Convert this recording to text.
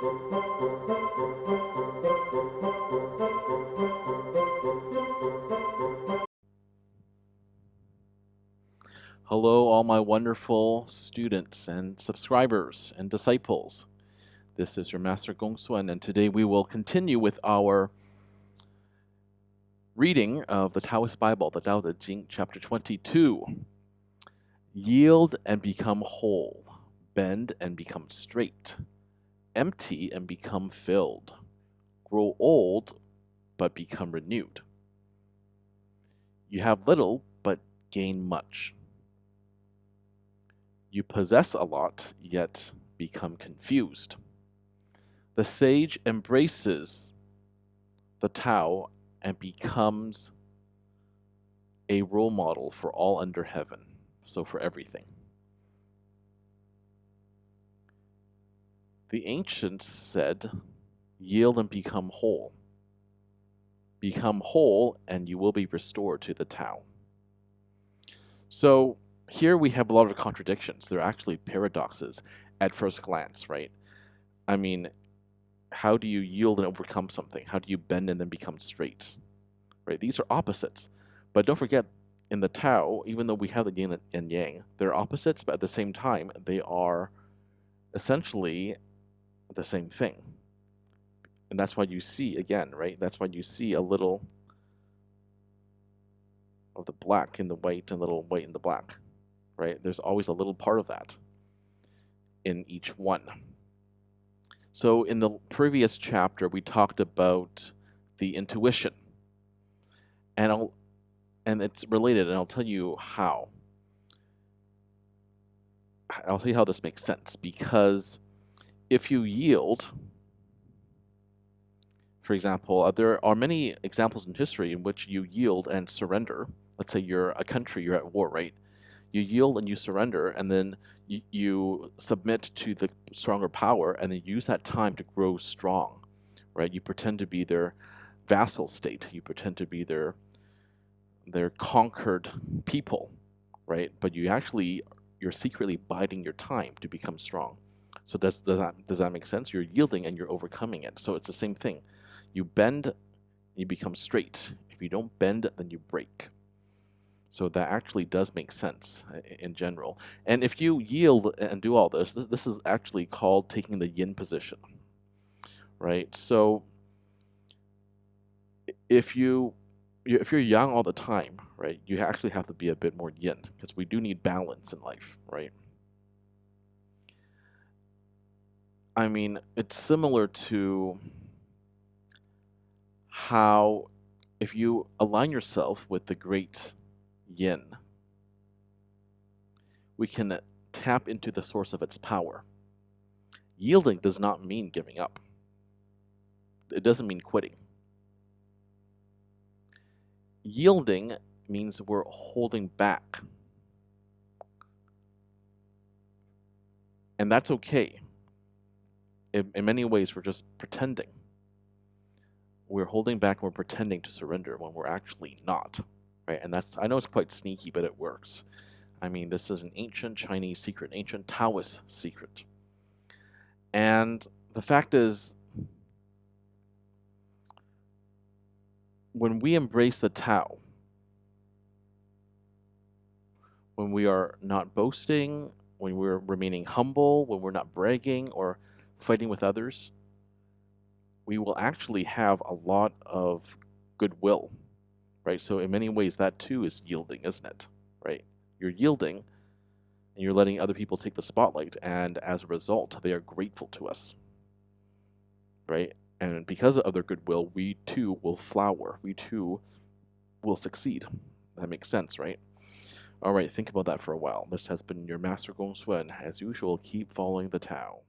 Hello, all my wonderful students and subscribers and disciples. This is your Master GongSun, and today we will continue with our reading of the Taoist Bible, the Tao Te Jing, chapter 22. Yield and become whole, bend and become straight, empty and become filled, grow old but become renewed. You have little but gain much. You possess a lot, yet become confused. The sage embraces the Tao and becomes a role model for all under heaven, so for everything. The ancients said, yield and become whole. Become whole and you will be restored to the Tao. So here we have a lot of contradictions. They're actually paradoxes at first glance, right? I mean, how do you yield and overcome something? How do you bend and then become straight? Right? These are opposites. But don't forget, in the Tao, even though we have the yin and yang, they're opposites, but at the same time, they are essentially the same thing. And that's why you see, again, right? That's why you see a little of the black in the white and a little white in the black, right? There's always a little part of that in each one. So in the previous chapter, we talked about the intuition. And it's related, and I'll tell you how. I'll tell you how this makes sense. Because if you yield, for example, there are many examples in history in which you yield and surrender. Let's say you're a country, you're at war, right? You yield and you surrender, and then you submit to the stronger power, and then use that time to grow strong, right? You pretend to be their vassal state. You pretend to be their conquered people, right? But you're secretly biding your time to become strong. So does that make sense? You're yielding and you're overcoming it. So it's the same thing. You bend, you become straight. If you don't bend, then you break. So that actually does make sense in general. And if you yield and do all this is actually called taking the yin position, right? So if you're young all the time, right, you actually have to be a bit more yin, because we do need balance in life, right? I mean, it's similar to how if you align yourself with the great yin, we can tap into the source of its power. Yielding does not mean giving up. It doesn't mean quitting. Yielding means we're holding back. And that's okay. In many ways, we're just pretending. We're holding back and we're pretending to surrender when we're actually not. Right? And I know it's quite sneaky, but it works. I mean, this is an ancient Chinese secret, ancient Taoist secret. And the fact is, when we embrace the Tao, when we are not boasting, when we're remaining humble, when we're not bragging or fighting with others, we will actually have a lot of goodwill, right? So in many ways, that too is yielding, isn't it? Right? You're yielding, and you're letting other people take the spotlight, and as a result, they are grateful to us, right? And because of their goodwill, we too will flower. We too will succeed. That makes sense, right? All right, think about that for a while. This has been your Master GongSun. As usual, keep following the Tao.